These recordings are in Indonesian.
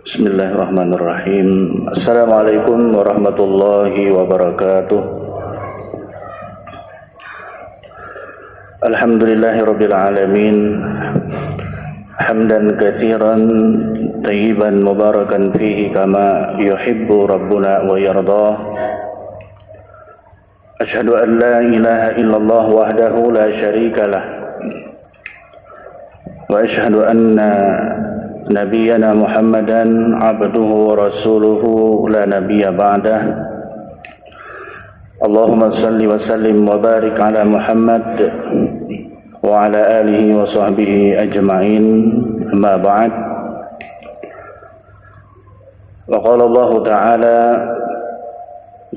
Bismillahirrahmanirrahim. Assalamualaikum warahmatullahi wabarakatuh. Alhamdulillahirabbil alamin. Hamdan katsiran tayyiban mubarakan fihi kama yuhibbu rabbuna wa yardah. Asyhadu an la ilaha illallah wahdahu la syarika lah. Wa asyhadu anna Nabiyyana Muhammadan abduhu wa rasuluhu la nabiyya ba'dah. Allahumma salli wa sallim wa barik ala Muhammad wa ala alihi wa sahbihi ajma'in. Amma ba'd. Wa qala Allah ta'ala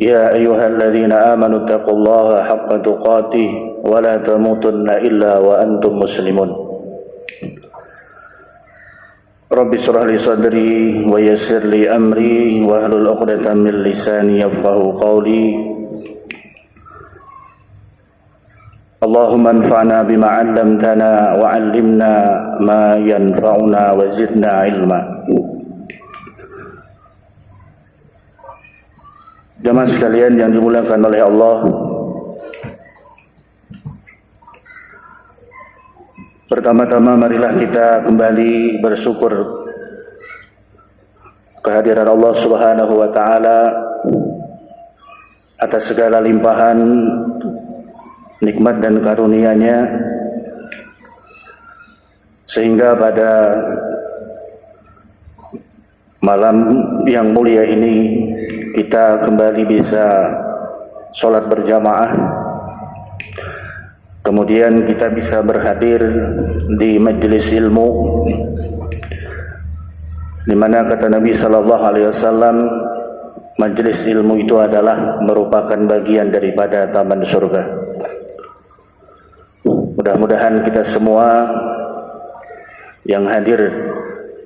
ya ayyuhalladzina amanu taqullaha haqqa tuqatih wa la tamutunna illa wa antum muslimun. Rabbi shrah li sadri wa yassir li amri wa hlul 'uqdatam min lisani yafqahu qawli. Allahumma anfa'na bima 'allamtana wa 'allimna ma yanfa'una wa zidna ilma. Jamaah sekalian yang dimuliakan oleh Allah, pertama-tama marilah kita kembali bersyukur kehadiran Allah Subhanahu wa taala atas segala limpahan nikmat dan karunia-Nya, sehingga pada malam yang mulia ini kita kembali bisa sholat berjamaah. Kemudian kita bisa berhadir di majelis ilmu, di mana kata Nabi sallallahu alaihi wasallam, majelis ilmu itu adalah merupakan bagian daripada taman surga. Mudah-mudahan kita semua yang hadir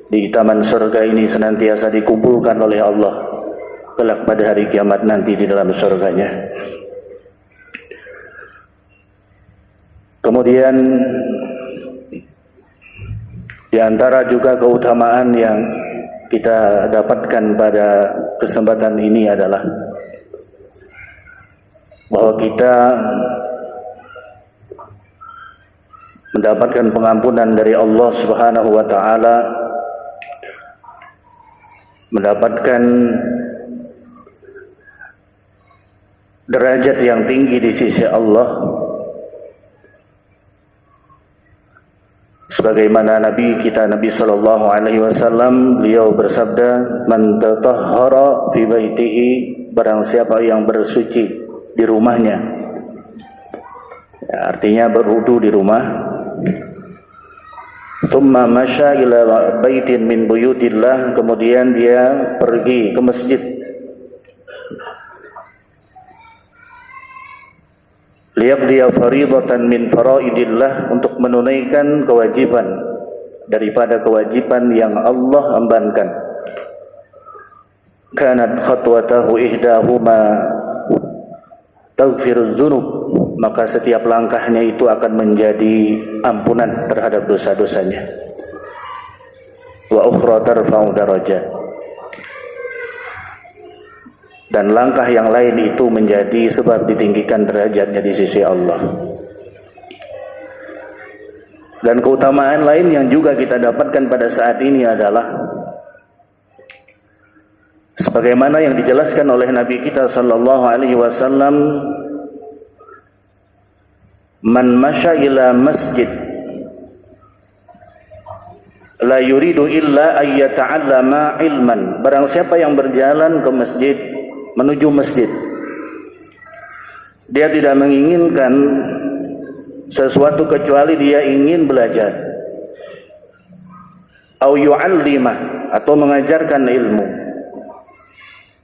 di taman surga ini senantiasa dikumpulkan oleh Allah kelak pada hari kiamat nanti di dalam surganya. Kemudian di antara juga keutamaan yang kita dapatkan pada kesempatan ini adalah bahwa kita mendapatkan pengampunan dari Allah Subhanahu wa taala, mendapatkan derajat yang tinggi di sisi Allah. Sebagaimana Nabi kita Nabi sallallahu alaihi wasallam, beliau bersabda, man tatahhara fi baitihi, barang siapa yang bersuci di rumahnya, ya, artinya berwudu di rumah, thumma masya ila baitin min buyutillah, kemudian dia pergi ke masjid liyaqdiya faridatan min faraidillah, untuk menunaikan kewajiban daripada kewajiban yang Allah embankan. Kanat khatwatahu ihdahuma taghfirudz dzunub, maka setiap langkahnya itu akan menjadi ampunan terhadap dosa-dosanya. Wa ukhra tarfa'u darajat, dan langkah yang lain itu menjadi sebab ditinggikan derajatnya di sisi Allah. Dan keutamaan lain yang juga kita dapatkan pada saat ini adalah sebagaimana yang dijelaskan oleh Nabi kita sallallahu alaihi wasallam, man masya ila masjid la yuridu illa ayyata'allama ilman, barang siapa yang berjalan ke masjid, menuju masjid, dia tidak menginginkan sesuatu kecuali dia ingin belajar, au yu'allima, atau mengajarkan ilmu,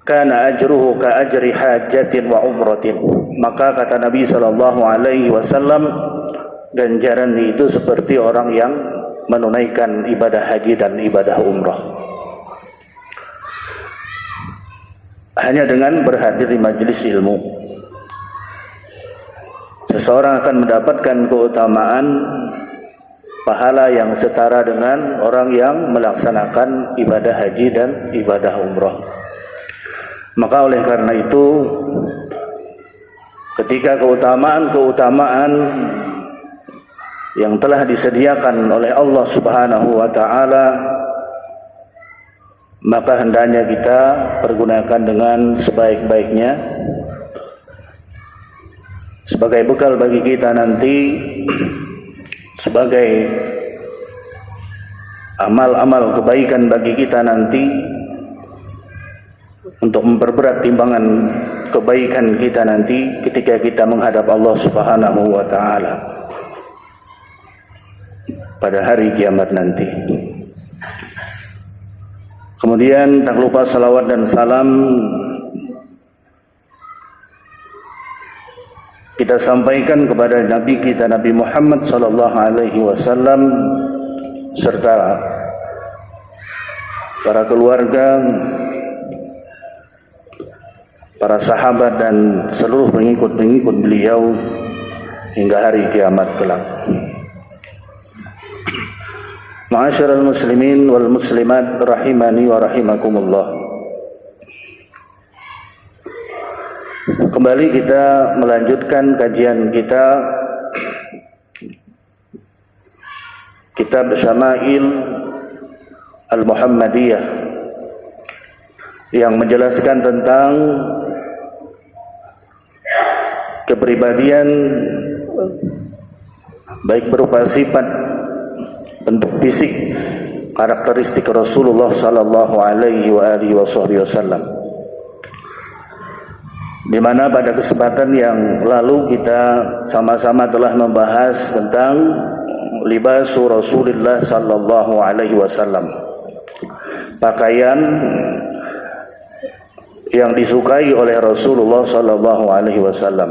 kana ajruhu ka ajri hajatin wa umratin, maka kata Nabi sallallahu alaihi wasallam, ganjaran itu seperti orang yang menunaikan ibadah haji dan ibadah umrah. Hanya dengan berhadir di majelis ilmu, seseorang akan mendapatkan keutamaan pahala yang setara dengan orang yang melaksanakan ibadah haji dan ibadah umrah. Maka oleh karena itu, ketika keutamaan-keutamaan yang telah disediakan oleh Allah Subhanahu wa taala, maka hendaknya kita pergunakan dengan sebaik-baiknya sebagai bekal bagi kita nanti, sebagai amal-amal kebaikan bagi kita nanti, untuk memperberat timbangan kebaikan kita nanti ketika kita menghadap Allah Subhanahu wa taala pada hari kiamat nanti. Kemudian tak lupa salawat dan salam kita sampaikan kepada Nabi kita, Nabi Muhammad sallallahu alaihi wasallam, serta para keluarga, para sahabat dan seluruh pengikut-pengikut beliau hingga hari kiamat kelak. Ma'asyiral muslimin wal muslimat rahimani wa rahimakumullah. Kembali kita melanjutkan kajian kita Kitab Syama'il Al-Muhammadiyah yang menjelaskan tentang kepribadian baik berupa sifat, bentuk fisik, karakteristik Rasulullah sallallahu alaihi wasallam. Di mana pada kesempatan yang lalu kita sama-sama telah membahas tentang libasu Rasulullah sallallahu alaihi wasallam, pakaian yang disukai oleh Rasulullah sallallahu alaihi wasallam.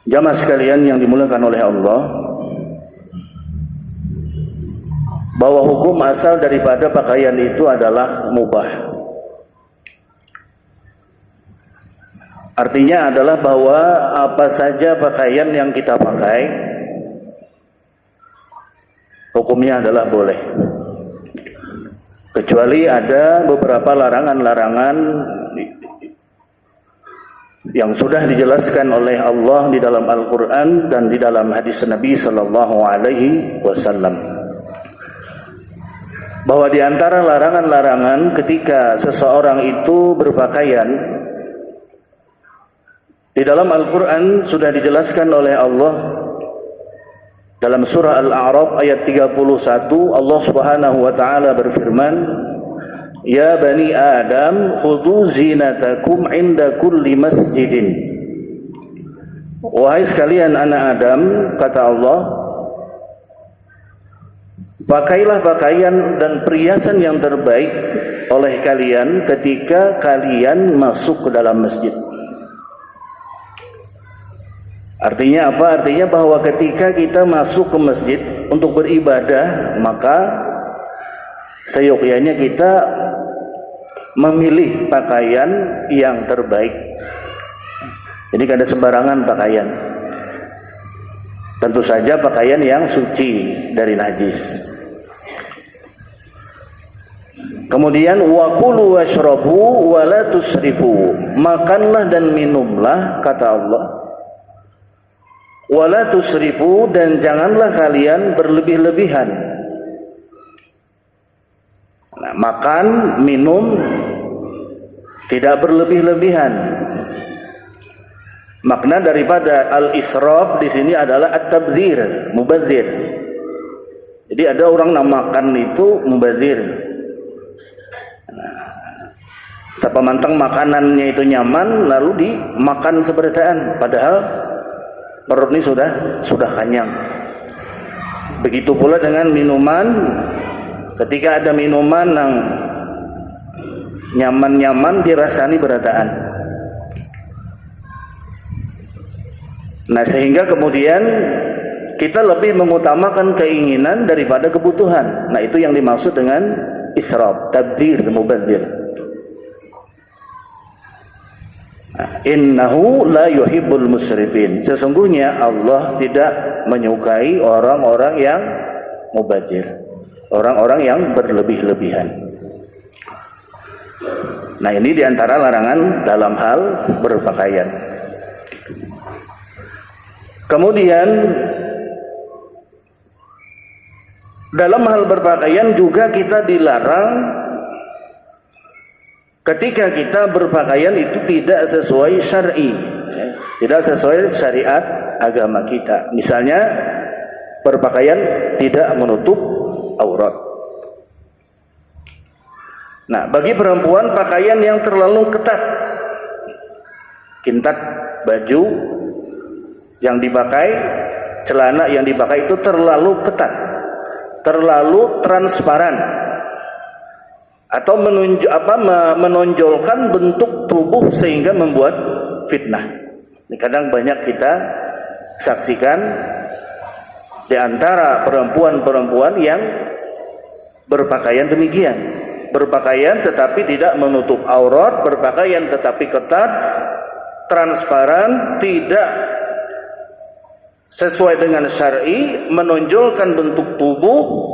Jamaah sekalian yang dimuliakan oleh Allah, bahwa hukum asal daripada pakaian itu adalah mubah. Artinya adalah bahwa apa saja pakaian yang kita pakai, hukumnya adalah boleh. Kecuali ada beberapa larangan-larangan yang sudah dijelaskan oleh Allah di dalam Al-Quran dan di dalam hadis Nabi sallallahu alaihi wasallam. Bahwa di antara larangan-larangan ketika seseorang itu berpakaian, di dalam Al-Quran sudah dijelaskan oleh Allah dalam surah Al-A'raf ayat 31. Allah Subhanahu wa taala berfirman, "Ya bani Adam, khudhu zinatakum 'inda kulli masjidin." Wahai sekalian anak Adam, kata Allah, pakailah pakaian dan perhiasan yang terbaik oleh kalian ketika kalian masuk ke dalam masjid. Artinya apa? Artinya bahwa ketika kita masuk ke masjid untuk beribadah, maka seyogyanya kita memilih pakaian yang terbaik. Jadi kada sembarangan pakaian. Tentu saja pakaian yang suci dari najis. Kemudian wakulu washrabu wala tusrifu, makanlah dan minumlah, kata Allah, wala tusrifu, dan janganlah kalian berlebih-lebihan. Nah, makan, minum tidak berlebih-lebihan. Makna daripada al-israf di sini adalah at-tabdzir, mubadzir. Jadi ada orang namakan itu mubadzir. Sapamantang makanannya itu nyaman lalu dimakan seberataan, padahal perut ini sudah kenyang. Begitu pula dengan minuman, ketika ada minuman yang nyaman-nyaman dirasani berataan. Nah, sehingga kemudian kita lebih mengutamakan keinginan daripada kebutuhan. Nah, itu yang dimaksud dengan israf, tabdzir, mubadzir. Nah, Innahu la yuhibbul musrifin. Sesungguhnya Allah tidak menyukai orang-orang yang mubazir, orang-orang yang berlebih-lebihan. Nah, ini diantara larangan dalam hal berpakaian. Kemudian dalam hal berpakaian juga kita dilarang ketika kita berpakaian itu tidak sesuai syar'i, tidak sesuai syariat agama kita. Misalnya berpakaian tidak menutup aurat. Nah, bagi perempuan pakaian yang terlalu ketat, kintat baju yang dipakai, celana yang dipakai itu terlalu ketat, terlalu transparan, atau menonjolkan bentuk tubuh sehingga membuat fitnah. Ini kadang banyak kita saksikan di antara perempuan-perempuan yang berpakaian demikian. Berpakaian tetapi tidak menutup aurat, berpakaian tetapi ketat, transparan, tidak sesuai dengan syar'i, menonjolkan bentuk tubuh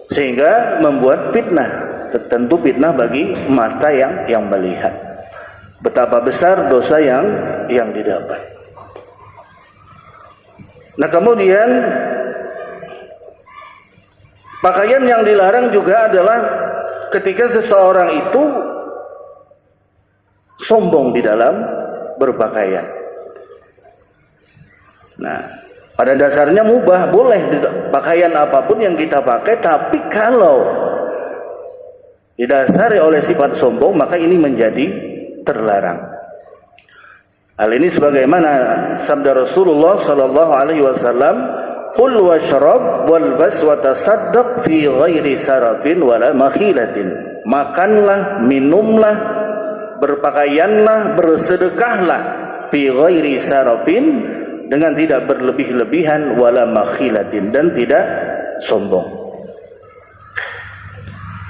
sehingga membuat fitnah. Tentu fitnah bagi mata yang melihat. Betapa besar dosa yang didapat. Nah, kemudian pakaian yang dilarang juga adalah ketika seseorang itu sombong di dalam berpakaian. Nah, pada dasarnya mubah, boleh pakaian apapun yang kita pakai, tapi kalau didasari oleh sifat sombong maka ini menjadi terlarang. Hal ini sebagaimana sabda Rasulullah sallallahu alaihi wasallam, "Qul washrab walbas wa tasaddaq fi ghairi sarafin wala makhilatin." Makanlah, minumlah, berpakaianlah, bersedekahlah fi ghairi sarafin, dengan tidak berlebih-lebihan, wala makhilatin, dan tidak sombong.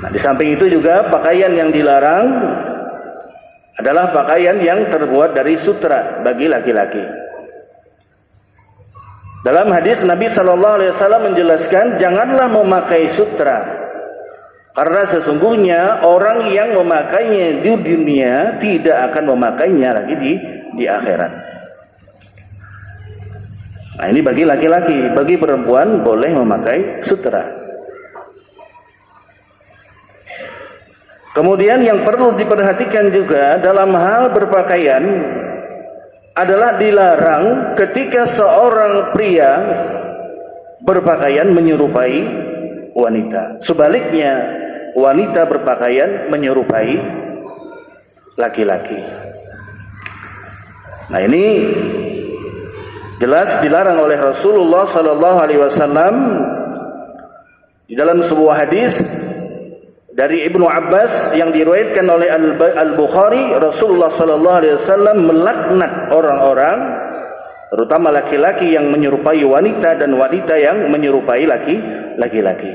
Nah, di samping itu juga pakaian yang dilarang adalah pakaian yang terbuat dari sutra bagi laki-laki. Dalam hadis Nabi SAW menjelaskan, janganlah memakai sutra, karena sesungguhnya orang yang memakainya di dunia tidak akan memakainya lagi di akhirat. Nah, ini bagi laki-laki. Bagi perempuan boleh memakai sutra. Kemudian yang perlu diperhatikan juga dalam hal berpakaian adalah dilarang ketika seorang pria berpakaian menyerupai wanita. Sebaliknya, wanita berpakaian menyerupai laki-laki. Nah, ini jelas dilarang oleh Rasulullah sallallahu alaihi wasallam di dalam sebuah hadis dari Ibnu Abbas yang diriwayatkan oleh Al-Bukhari. Rasulullah sallallahu alaihi wasallam melaknat orang-orang, terutama laki-laki yang menyerupai wanita dan wanita yang menyerupai laki-laki.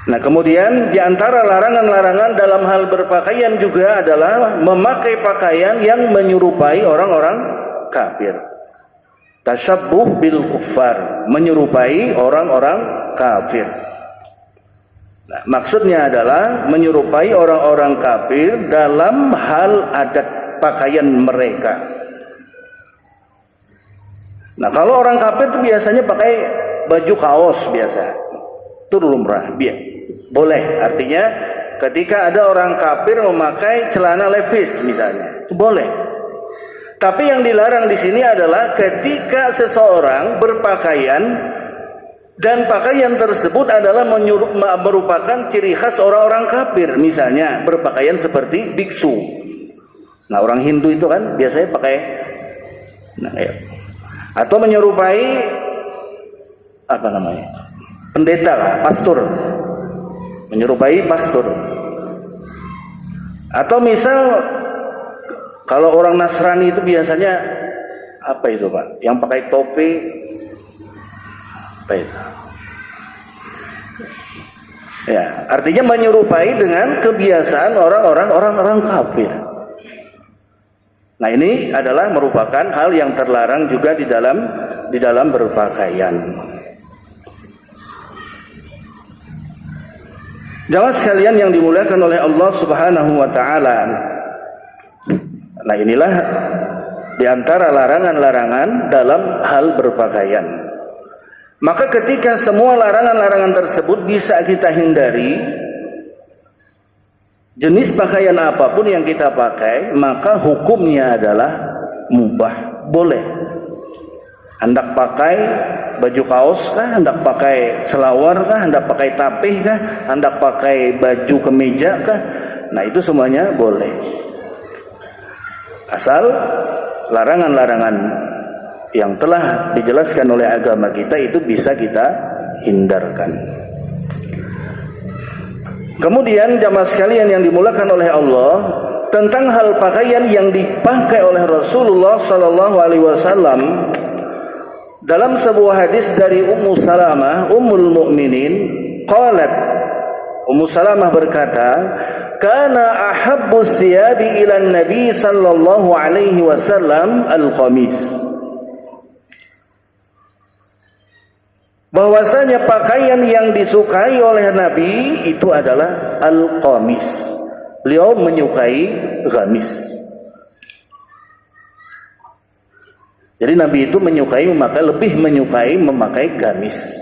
Nah, kemudian di antara larangan-larangan dalam hal berpakaian juga adalah memakai pakaian yang menyerupai orang-orang kafir. Tasyabbuh bil kuffar, menyerupai orang-orang kafir. Nah, maksudnya adalah menyerupai orang-orang kafir dalam hal adat pakaian mereka. Nah, kalau orang kafir itu biasanya pakai baju kaos biasa. Itu lumrah, boleh. Artinya ketika ada orang kafir memakai celana levis misalnya, itu boleh. Tapi yang dilarang di sini adalah ketika seseorang berpakaian dan pakaian tersebut adalah merupakan ciri khas orang-orang kafir. Misalnya berpakaian seperti biksu. Nah, orang Hindu itu kan biasanya pakai, atau menyerupai pendeta lah, pastor, menyerupai pastor. Atau misal kalau orang Nasrani itu biasanya apa itu Pak? Yang pakai topi, apa itu? Ya, artinya menyerupai dengan kebiasaan orang-orang kafir. Nah, ini adalah merupakan hal yang terlarang juga di dalam berpakaian. Jamaah sekalian yang dimuliakan oleh Allah Subhanahu wa taala. Nah, inilah di antara larangan-larangan dalam hal berpakaian. Maka ketika semua larangan-larangan tersebut bisa kita hindari, jenis pakaian apapun yang kita pakai, maka hukumnya adalah mubah, boleh. Hendak pakai baju kaos kah, hendak pakai selawar kah, hendak pakai tapih kah, hendak pakai baju kemeja kah, nah itu semuanya boleh. Asal larangan-larangan yang telah dijelaskan oleh agama kita itu bisa kita hindarkan. Kemudian jamaah sekalian yang dimuliakan oleh Allah, tentang hal pakaian yang dipakai oleh Rasulullah sallallahu alaihi wasallam, dalam sebuah hadis dari Ummu Salamah ummul mukminin, qalat, Ummu Salamah berkata, kana ahabbu siyabi ila nabi sallallahu alaihi wasallam al-qamis. Bahwasanya pakaian yang disukai oleh Nabi itu adalah al-qamis. Beliau menyukai gamis. Jadi Nabi itu lebih menyukai memakai gamis.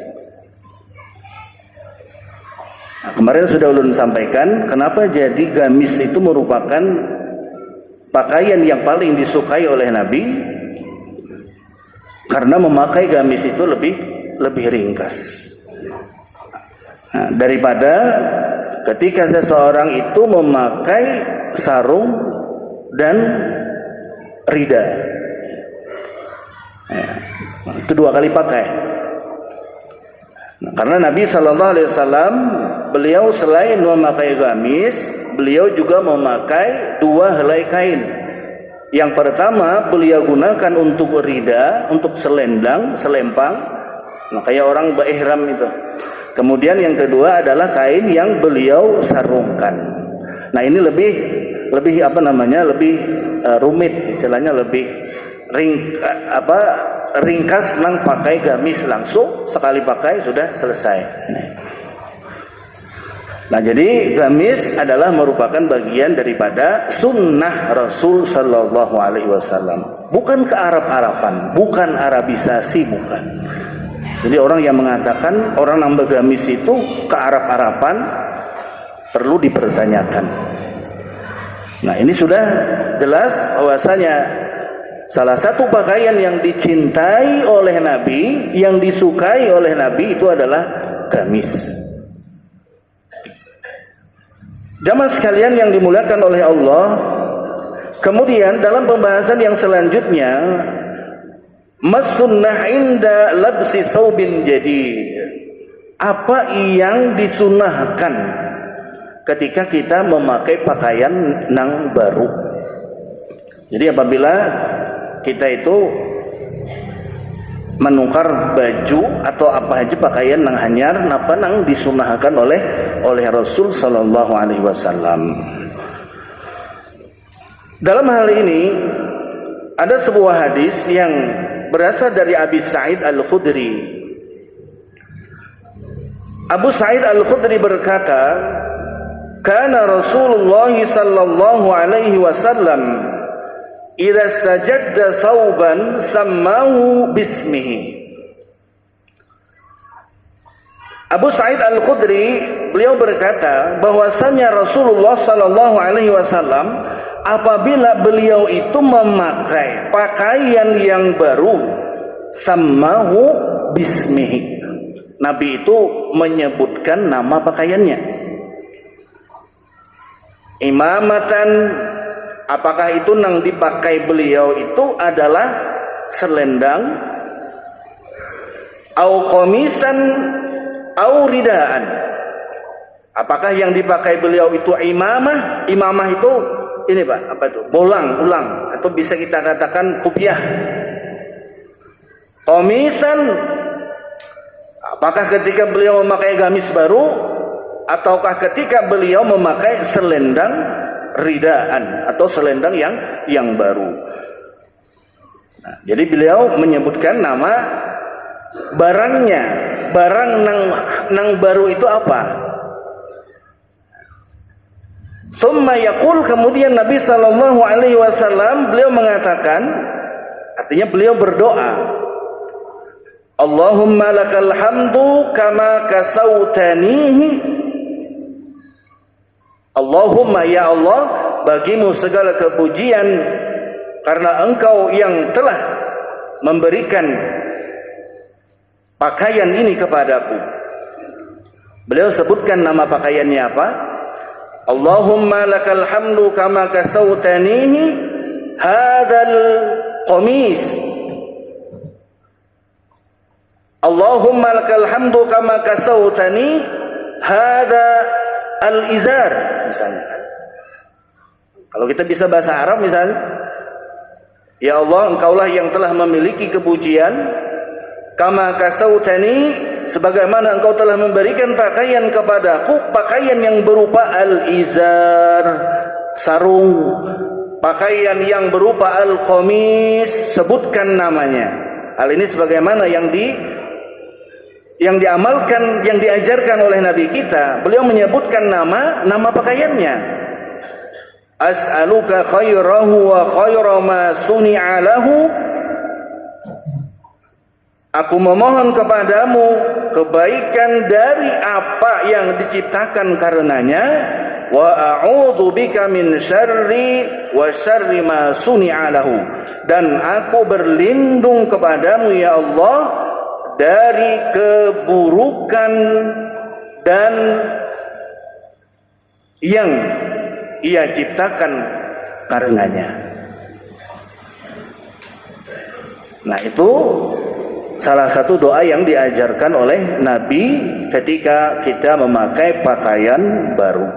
Nah, kemarin sudah ulun sampaikan kenapa jadi gamis itu merupakan pakaian yang paling disukai oleh Nabi, karena memakai gamis itu lebih ringkas. Nah, daripada ketika seseorang itu memakai sarung dan rida, itu 2 kali pakai. Nah, karena Nabi Shallallahu Alaihi Wasallam beliau selain memakai gamis, beliau juga memakai 2 helai kain. Yang pertama beliau gunakan untuk rida, untuk selempang. Nah, kayak orang berihram itu. Kemudian yang kedua adalah kain yang beliau sarungkan. Nah, ini lebih rumit, istilahnya lebih ringkas nang pakai gamis langsung sekali pakai sudah selesai. Nah, jadi gamis adalah merupakan bagian daripada sunnah Rasul Sallallahu Alaihi Wasallam. Bukan kearab-araban, bukan arabisasi, bukan. Jadi orang yang mengatakan orang yang bergamis itu kearab-araban perlu dipertanyakan. Nah, ini sudah jelas bahwasanya salah satu pakaian yang dicintai oleh Nabi, yang disukai oleh Nabi itu adalah gamis. Jamaah sekalian yang dimuliakan oleh Allah, kemudian dalam pembahasan yang selanjutnya, mas-sunnah inda labsi saubin jadid. Apa yang disunahkan ketika kita memakai pakaian nang baru? Jadi apabila kita itu menukar baju atau apa aja pakaian nang hanyar, napa nang disunahkan oleh Rasul sallallahu alaihi wasallam. Dalam hal ini ada sebuah hadis yang berasal dari Abi Sa'id Al-Khudri. Abu Sa'id Al-Khudri berkata, kana Rasulullah sallallahu alaihi wasallam idza istajadda thawban sammahu bismihi. Abu Sa'id Al-Khudri beliau berkata bahwasanya Rasulullah sallallahu alaihi wasallam apabila beliau itu memakai pakaian yang baru, sammahu bismihi, Nabi itu menyebutkan nama pakaiannya. Imamatan, apakah itu yang dipakai beliau itu adalah selendang, au qamisan, au ridaan. Apakah yang dipakai beliau itu imamah? Imamah itu ini Pak, apa itu? Bolang, atau bisa kita katakan kupiah. Qamisan, apakah ketika beliau memakai gamis baru ataukah ketika beliau memakai selendang ridaan atau selendang yang baru. Nah, jadi beliau menyebutkan nama barangnya, barang nang baru itu apa? Summa yaqul, kemudian Nabi sallallahu alaihi wasallam beliau mengatakan, artinya beliau berdoa, Allahumma lakal hamdu kama kasautanihi. Allahumma, ya Allah, bagimu segala kepujian karena engkau yang telah memberikan pakaian ini kepadaku. Beliau sebutkan nama pakaiannya apa? Allahumma lakal hamdu kama kasautanihi hadzal qamis. Allahumma lakal hamdu kama kasautani hadza al-izar, misalnya. Kalau kita bisa bahasa Arab misalnya, ya Allah, engkaulah yang telah memiliki kepujian, kama kasautani, sebagaimana engkau telah memberikan pakaian kepadaku, pakaian yang berupa al-izar, sarung, pakaian yang berupa al-qamis, sebutkan namanya. Hal ini sebagaimana yang diamalkan, yang diajarkan oleh Nabi kita. Beliau menyebutkan nama pakaiannya. As'aluka khairahu wa khaira ma suni'a lahu. Aku memohon kepadamu kebaikan dari apa yang diciptakan karenanya. Wa a'udzu bika min syarri wa syarri ma suni'a lahu. Dan aku berlindung kepadamu ya Allah dari keburukan dan yang ia ciptakan karenanya. Nah, itu salah satu doa yang diajarkan oleh Nabi ketika kita memakai pakaian baru.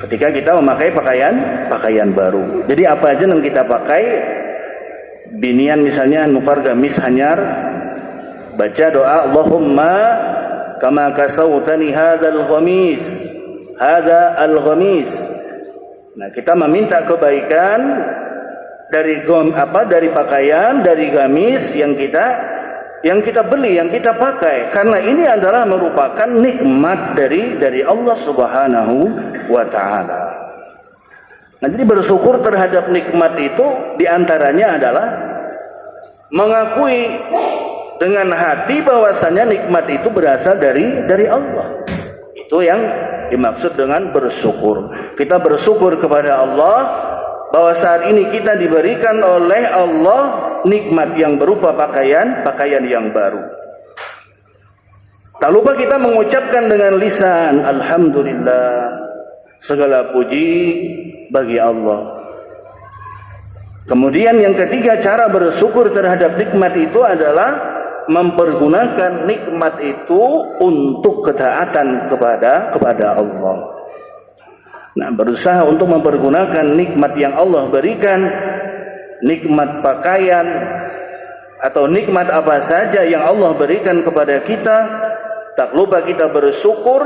Ketika kita memakai pakaian baru. Jadi apa aja yang kita pakai, binian misalnya nukar gamis hanyar, baca doa Allahumma kama kasautani hadzal ghamis, hadza al-ghamis. Nah, kita meminta kebaikan dari pakaian, dari gamis yang kita beli, yang kita pakai, karena ini adalah merupakan nikmat dari Allah Subhanahu wa taala. Nah, jadi bersyukur terhadap nikmat itu diantaranya adalah mengakui dengan hati bahwasanya nikmat itu berasal dari Allah. Itu yang dimaksud dengan bersyukur. Kita bersyukur kepada Allah bahwa saat ini kita diberikan oleh Allah nikmat yang berupa pakaian yang baru. Tak lupa kita mengucapkan dengan lisan, alhamdulillah, segala puji bagi Allah. Kemudian yang ketiga, cara bersyukur terhadap nikmat itu adalah mempergunakan nikmat itu untuk ketaatan kepada Allah. Nah, berusaha untuk mempergunakan nikmat yang Allah berikan, nikmat pakaian atau nikmat apa saja yang Allah berikan kepada kita, tak lupa kita bersyukur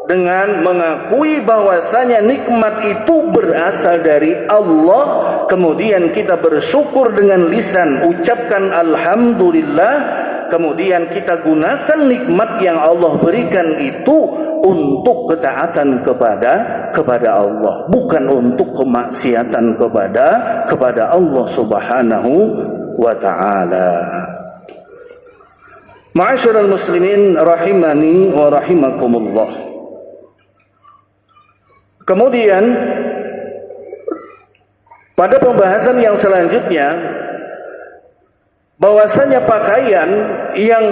dengan mengakui bahwasanya nikmat itu berasal dari Allah. Kemudian kita bersyukur dengan lisan, ucapkan alhamdulillah. Kemudian kita gunakan nikmat yang Allah berikan itu untuk ketaatan kepada Allah, bukan untuk kemaksiatan kepada Allah Subhanahu wa taala. Ma'asyiral muslimin rahimani wa rahimakumullah. Kemudian pada pembahasan yang selanjutnya, bahwasanya pakaian yang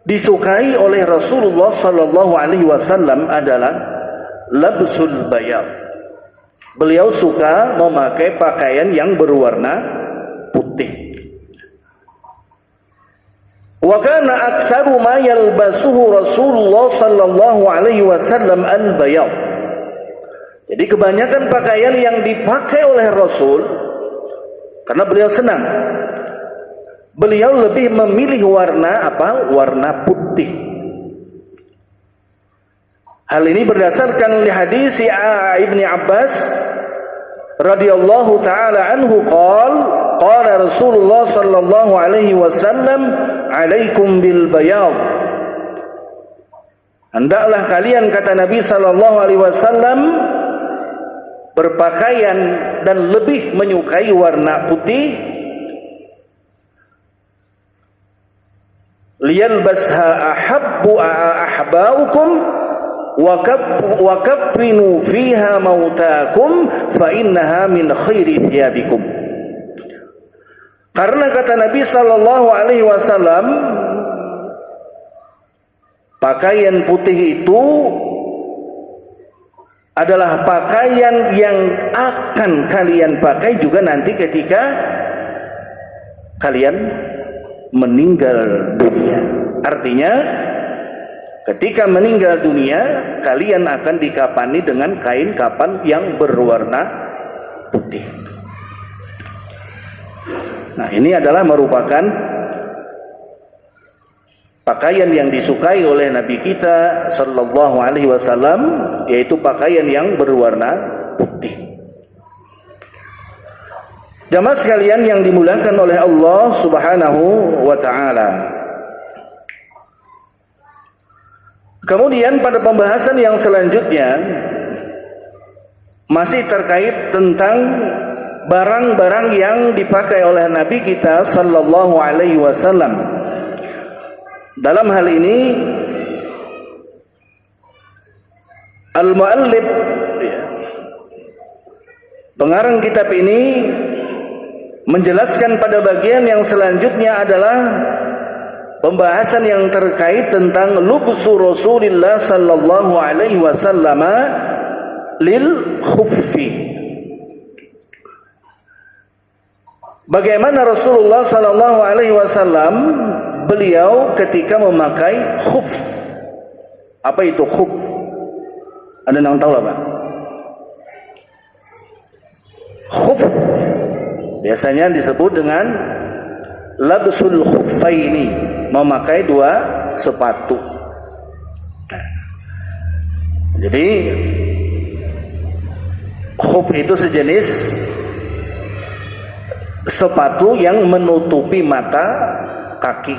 disukai oleh Rasulullah sallallahu alaihi wasallam adalah labsul bayad. Beliau suka memakai pakaian yang berwarna putih. Wa kana aktsaru ma yalbasuhu Rasulullah sallallahu alaihi wasallam al-bayad. Jadi kebanyakan pakaian yang dipakai oleh Rasul, karena beliau senang, beliau lebih memilih warna apa? Warna putih. Hal ini berdasarkan hadis Ibnu Abbas radhiyallahu taala anhu qala Rasulullah sallallahu alaihi wasallam alaikum bil bayad. Hendaklah kalian, kata Nabi sallallahu alaihi wasallam, berpakaian dan lebih menyukai warna putih, liyalbasha ahbaukum wa kaffinu fiha mautakum fa innaha min khairi thiyabikum. Karena kata Nabi sallallahu alaihi wasallam, pakaian putih itu adalah pakaian yang akan kalian pakai juga nanti ketika kalian meninggal dunia. Artinya ketika meninggal dunia, kalian akan dikafani dengan kain kafan yang berwarna putih. Nah, ini adalah merupakan pakaian yang disukai oleh Nabi kita sallallahu alaihi wasallam, yaitu pakaian yang berwarna putih. Jamaah sekalian yang dimuliakan oleh Allah Subhanahu wa taala. Kemudian pada pembahasan yang selanjutnya masih terkait tentang barang-barang yang dipakai oleh Nabi kita sallallahu alaihi wasallam. Dalam hal ini al-muallif, pengarang kitab ini, menjelaskan pada bagian yang selanjutnya adalah pembahasan yang terkait tentang lubsu Rasulullah sallallahu alaihi wasallam lil khuffi. Bagaimana Rasulullah sallallahu alaihi wasallam beliau ketika memakai khuf. Apa itu khuf? Ada yang tahu lah, Pak? Khuf biasanya disebut dengan labsul khuffaini, memakai dua sepatu. Jadi khuf itu sejenis sepatu yang menutupi mata kaki.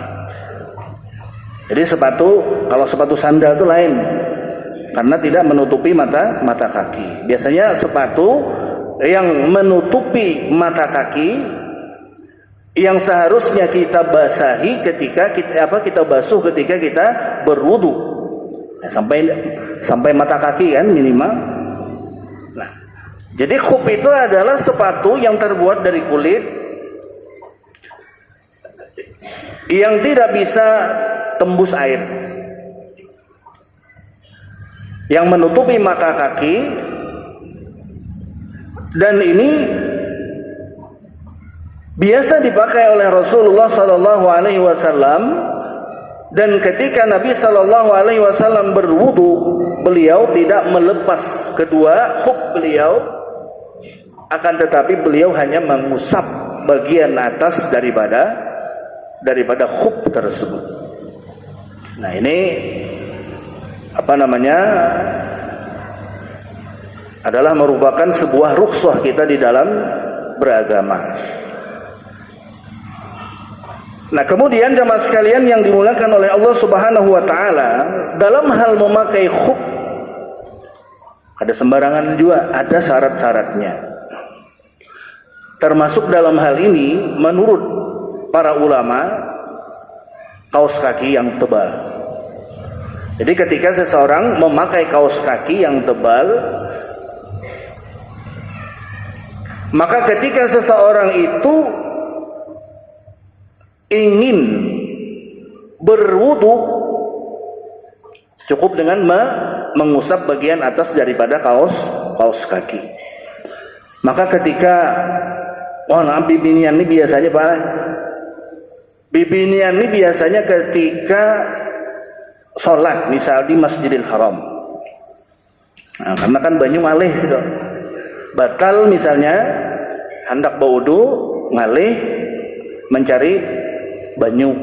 Jadi sepatu, kalau sepatu sandal itu lain, karena tidak menutupi mata kaki. Biasanya sepatu yang menutupi mata kaki, yang seharusnya kita basahi ketika kita basuh ketika kita berwudu, sampai mata kaki kan minimal. Nah, jadi khuf itu adalah sepatu yang terbuat dari kulit yang tidak bisa tembus air, yang menutupi mata kaki, dan ini biasa dipakai oleh Rasulullah sallallahu alaihi wasallam. Dan ketika Nabi sallallahu alaihi wasallam berwudu, beliau tidak melepas kedua khuf beliau, akan tetapi beliau hanya mengusap bagian atas daripada khuf tersebut. Nah, ini adalah merupakan sebuah rukhsah kita di dalam beragama. Nah, kemudian jamaah sekalian yang dimuliakan oleh Allah Subhanahu wa taala, dalam hal memakai khuf ada sembarangan juga, ada syarat-syaratnya. Termasuk dalam hal ini menurut para ulama, kaos kaki yang tebal. Jadi ketika seseorang memakai kaos kaki yang tebal, maka ketika seseorang itu ingin berwudu, cukup dengan mengusap bagian atas daripada kaos kaki. Maka ketika bibinian ini biasanya ketika sholat, misal di Masjidil Haram. Nah, karena kan banyu malih sih, batal misalnya hendak berwudu ngalih mencari banyu.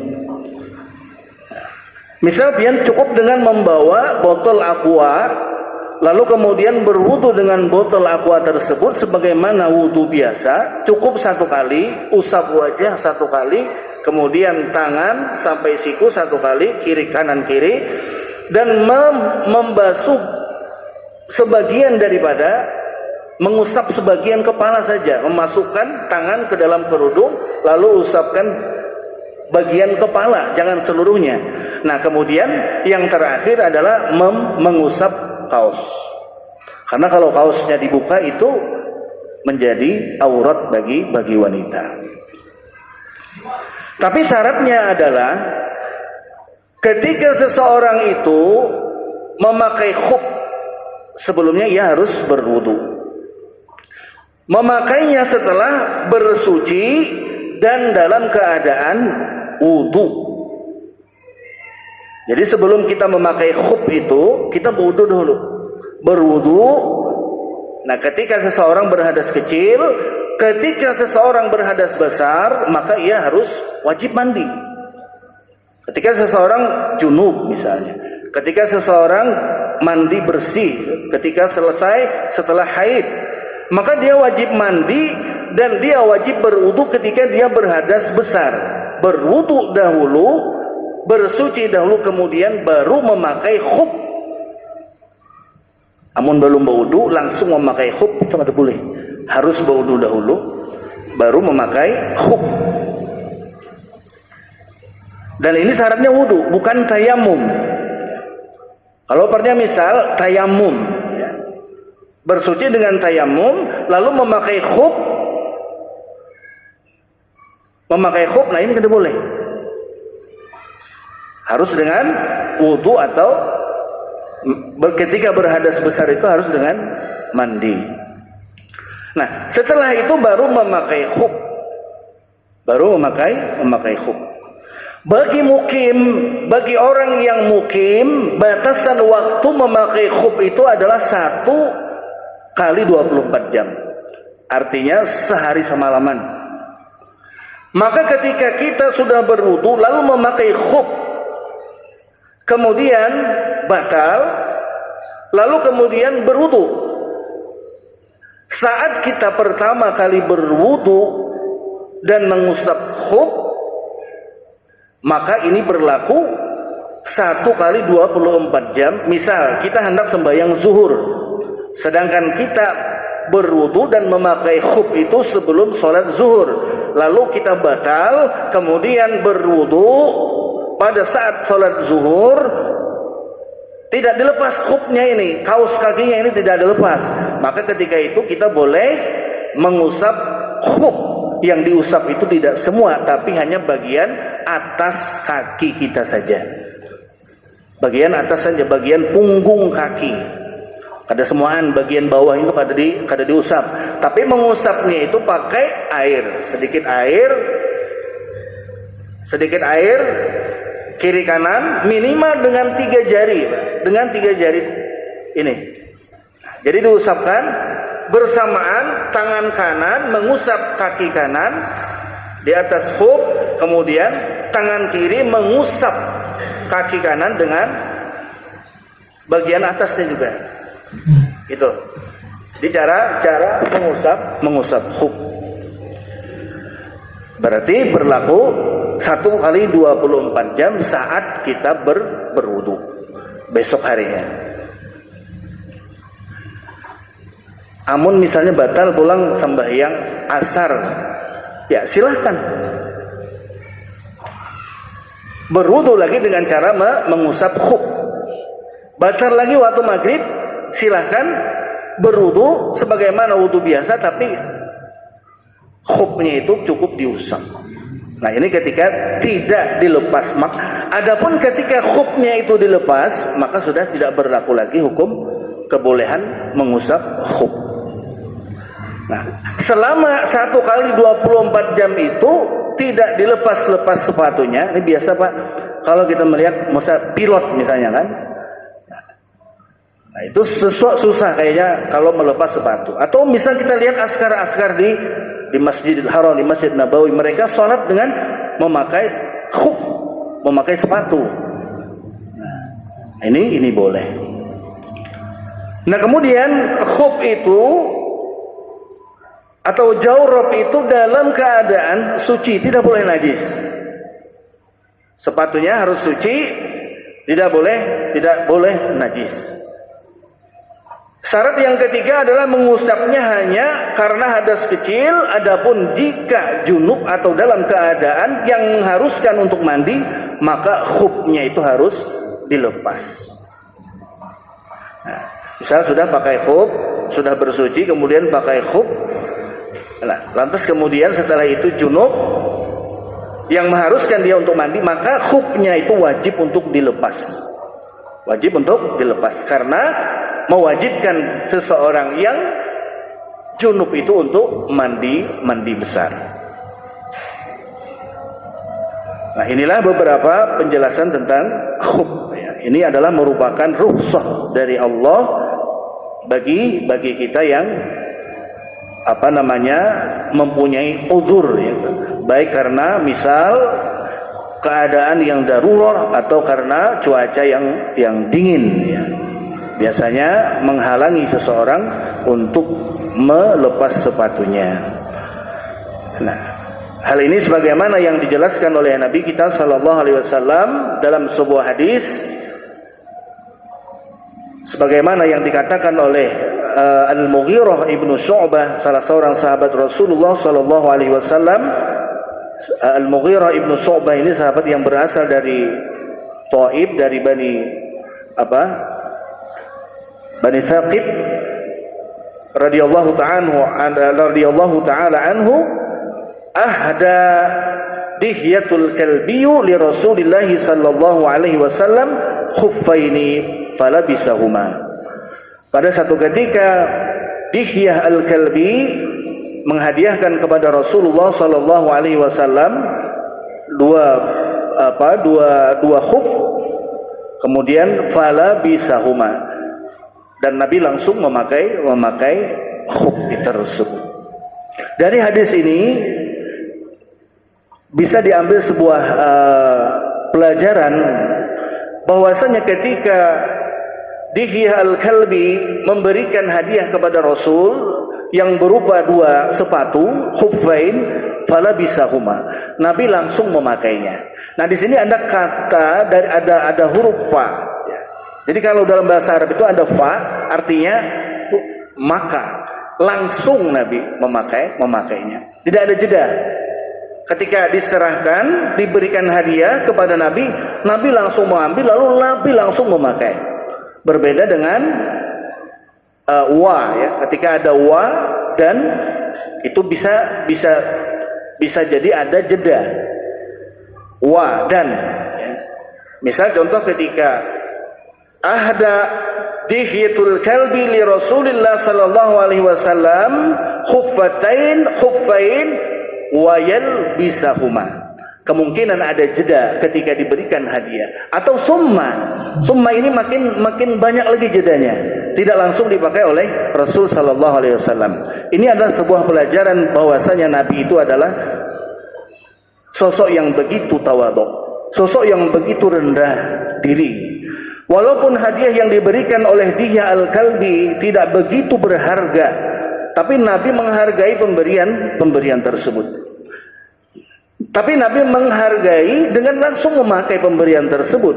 Misal pian cukup dengan membawa botol aqua, lalu kemudian berwudu dengan botol aqua tersebut sebagaimana wudu biasa, cukup satu kali, usap wajah satu kali, kemudian tangan sampai siku satu kali, kiri kanan kiri, dan membasuh sebagian daripada, mengusap sebagian kepala saja, memasukkan tangan ke dalam kerudung, lalu usapkan bagian kepala, jangan seluruhnya. Nah, kemudian yang terakhir adalah mengusap kaos. Karena kalau kaosnya dibuka itu menjadi aurat bagi wanita. Tapi syaratnya adalah ketika seseorang itu memakai khuf, sebelumnya ia harus berwudu. Memakainya setelah bersuci dan dalam keadaan wudu. Jadi sebelum kita memakai khuf itu, kita berwudu dulu. Berwudu. Nah, ketika seseorang berhadas kecil, ketika seseorang berhadas besar, maka ia harus wajib mandi. Ketika seseorang junub misalnya, ketika seseorang mandi bersih, ketika selesai setelah haid, maka dia wajib mandi dan dia wajib berwudu ketika dia berhadas besar. Berwudu dahulu, bersuci dahulu, kemudian baru memakai khuf. Amun belum berwudu langsung memakai khuf itu tidak boleh. Harus berwudu dahulu baru memakai khuf. Dan ini syaratnya wudu, bukan tayamum. Kalau pernya misal tayamum, ya, bersuci dengan tayamum lalu memakai khuf, nah ini tidak boleh. Harus dengan wudu atau ketika berhadas besar itu harus dengan mandi. Nah, setelah itu baru memakai khuf. Baru memakai khuf. Bagi orang yang mukim, batasan waktu memakai khuf itu adalah 1 kali 24 jam. Artinya sehari semalaman. Maka ketika kita sudah berwudu lalu memakai khuf, kemudian batal, lalu kemudian berwudu. Saat kita pertama kali berwudu dan mengusap khuf, maka ini berlaku 1 kali 24 jam. Misal kita hendak sembahyang zuhur, sedangkan kita berwudu dan memakai khuf itu sebelum sholat zuhur, lalu kita batal, kemudian berwudu pada saat sholat zuhur, tidak dilepas khufnya ini, kaos kakinya ini tidak dilepas, maka ketika itu kita boleh mengusap khuf. Yang diusap itu tidak semua, tapi hanya bagian atas kaki kita saja, bagian atas saja, bagian punggung kaki. Kada semuaan bagian bawah itu kada diusap, tapi mengusapnya itu pakai air, sedikit air kiri kanan, minimal dengan 3 jari, dengan 3 jari ini. Jadi diusapkan bersamaan tangan kanan mengusap kaki kanan di atas khuf, kemudian tangan kiri mengusap kaki kanan dengan bagian atasnya juga. Itu. Di cara mengusap khuf. Berarti berlaku 1 kali 24 jam saat kita berwudu besok harinya. Amun misalnya batal pulang sembahyang asar, ya silahkan berwudu lagi dengan cara mengusap khuf. Batal lagi waktu maghrib, silahkan berwudu sebagaimana wudu biasa, tapi khufnya itu cukup diusap. Nah, ini ketika tidak dilepas. Adapun ketika khufnya itu dilepas, maka sudah tidak berlaku lagi hukum kebolehan mengusap khuf. Nah, selama 1 kali 24 jam itu tidak dilepas-lepas sepatunya. Ini biasa Pak, kalau kita melihat pilot misalnya kan. Nah, itu susah kayaknya kalau melepas sepatu. Atau misal kita lihat askar-askar di Masjidil Haram, di Masjid Nabawi, mereka sholat dengan memakai khuf, memakai sepatu. Ini boleh. Nah, kemudian khuf itu atau jawrab itu dalam keadaan suci, tidak boleh najis. Sepatunya harus suci, tidak boleh najis. Syarat yang ketiga adalah mengusapnya hanya karena hadas kecil. Adapun jika junub atau dalam keadaan yang mengharuskan untuk mandi, maka khufnya itu harus dilepas. Nah, misal sudah pakai khuf, sudah bersuci, kemudian pakai khuf. Nah, lantas kemudian setelah itu junub yang mengharuskan dia untuk mandi, maka khufnya itu wajib untuk dilepas. Wajib untuk dilepas karena mewajibkan seseorang yang junub itu untuk mandi besar. Nah, inilah beberapa penjelasan tentang khuf. Ini adalah merupakan rukhsah dari Allah bagi kita yang mempunyai uzur, ya. Baik karena misal keadaan yang darurat atau karena cuaca yang dingin, ya. Biasanya menghalangi seseorang untuk melepas sepatunya. Nah, hal ini sebagaimana yang dijelaskan oleh Nabi kita sallallahu alaihi wasallam dalam sebuah hadis, sebagaimana yang dikatakan oleh Al-Mughirah ibnu Syu'bah, salah seorang sahabat Rasulullah sallallahu alaihi wasallam. Al-Mughirah ibnu Syu'bah ini sahabat yang berasal dari Thaib, dari Bani Thaqib radhiyallahu ta'ala anhu, ahda dihyatul kalbiyu li Rasulillah sallallahu alaihi wasallam khuffaini falabisahuma. Pada satu ketika Dihyah al-Kalbi menghadiahkan kepada Rasulullah sallallahu alaihi wasallam dua khuf, kemudian falabisahuma, dan Nabi langsung memakai khuf tersebut. Dari hadis ini bisa diambil sebuah pelajaran bahwasanya ketika Dihyah al-Kalbi memberikan hadiah kepada Rasul yang berupa dua sepatu khuffain falabisahuma, Nabi langsung memakainya. Nah, di sini ada kata dari ada huruf fa, ya. Jadi kalau dalam bahasa Arab itu ada fa, artinya maka langsung Nabi memakainya. Tidak ada jeda. Ketika diserahkan, diberikan hadiah kepada Nabi, Nabi langsung mengambil, lalu Nabi langsung memakai. Berbeda dengan wa, ya. Ketika ada wa dan itu bisa jadi ada jeda. Wa dan, ya. Misal contoh ketika ahda dihyatul kalbi li Rasulillah sallallahu alaihi wasallam khuffain wa yalbisahuma. Kemungkinan ada jeda ketika diberikan hadiah, atau summa ini makin banyak lagi jedanya, tidak langsung dipakai oleh Rasul sallallahu alaihi wasallam. Ini adalah sebuah pelajaran bahwasanya Nabi itu adalah sosok yang begitu tawadhu, sosok yang begitu rendah diri. Walaupun hadiah yang diberikan oleh Dihyah al-Kalbi tidak begitu berharga, tapi Nabi menghargai pemberian tersebut. Tapi Nabi menghargai dengan langsung memakai pemberian tersebut.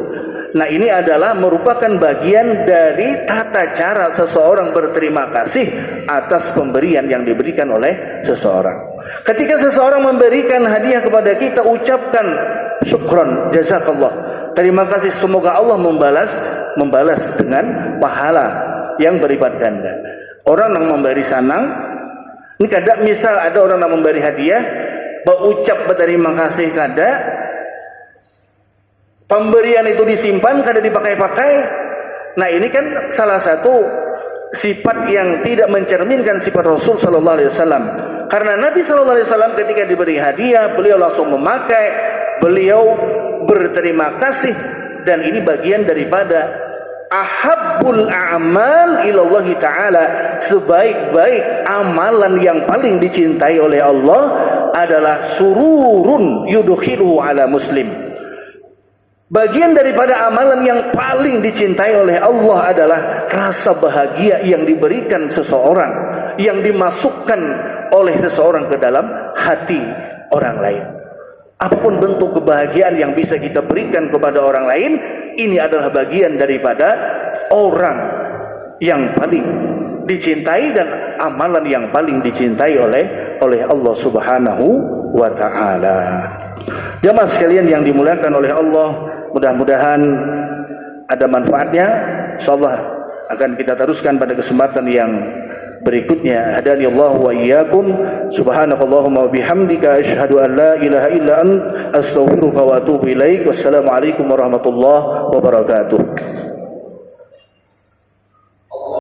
Nah, ini adalah merupakan bagian dari tata cara seseorang berterima kasih atas pemberian yang diberikan oleh seseorang. Ketika seseorang memberikan hadiah kepada kita, ucapkan syukran, jazakallah, terima kasih, semoga Allah membalas dengan pahala yang berlipat ganda. Orang yang memberi sanang, ini kadang misal ada orang yang memberi hadiah, berucap berterima kasih kada, pemberian itu disimpan kada dipakai-pakai. Nah, ini kan salah satu sifat yang tidak mencerminkan sifat Rasul sallallahu alaihi wasallam. Karena Nabi sallallahu alaihi wasallam ketika diberi hadiah, beliau langsung memakai, beliau berterima kasih, dan ini bagian daripada ahabbul a'mal ilallahi ta'ala. Sebaik-baik amalan yang paling dicintai oleh Allah adalah sururun yudkhiluhu ala muslim, Bagian daripada amalan yang paling dicintai oleh Allah adalah rasa bahagia yang diberikan seseorang, yang dimasukkan oleh seseorang ke dalam hati orang lain. Apapun bentuk kebahagiaan yang bisa kita berikan kepada orang lain, ini adalah bagian daripada orang yang paling dicintai dan amalan yang paling dicintai oleh Allah Subhanahu wa ta'ala. Jamaah sekalian yang dimuliakan oleh Allah, mudah-mudahan ada manfaatnya. Insyaallah akan kita teruskan pada kesempatan yang berikutnya. Hadani Allah wa iyyakum. Subhanakallahumma wa bihamdika asyhadu an la ilaha illa ant astaghfiruka wa atubu ilaik. Wassalamualaikum warahmatullahi wabarakatuh.